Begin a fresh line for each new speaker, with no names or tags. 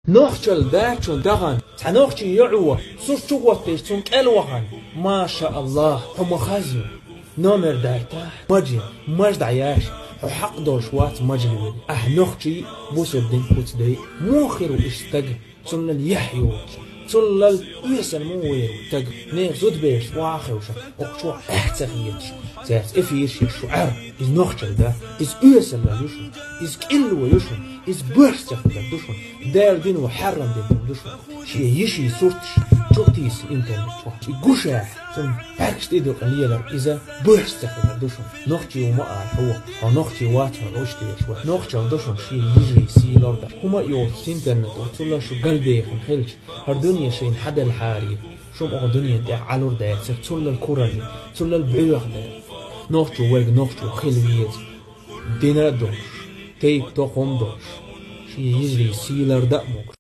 نوخشل داچون دغن تنوخشي يعوى سوشو وقتش تون كالوغن ما شاء الله هم خازيو نومر دارتا مجي مجد عياش وحق دوش وات مجلوي نوخشي بوسر دين بوت دي موخر اشتق تنل يحيوك تنل يسن موير تق نيخ زود بيش واخوشا وقشو احتخيتش زيت افيش يشعر إز نوخشل دا إز يسن يشون إز كيلو يشون إز برستخ دوشون دار دين وحرم دين دوشون شي يشي صورتش شوتيس انترنت شي قشاح سن بركش تيدو قليلا إذا برستخ دوشون نوخشي وما هو نوخشي واتها روشتي شوي نوخشي دوشون شي يجري سي لوردا هما يوت انترنت وتلا شو قلبي خلش هردنيا شي حدا الحاري شو بقى دنيا دي علور دا تلا الكورة دي تلا البعيوخ دا نوخشي ويق نوخشي خلويت دينا دوش تيك تو دوش شي يجري سيلر دقمك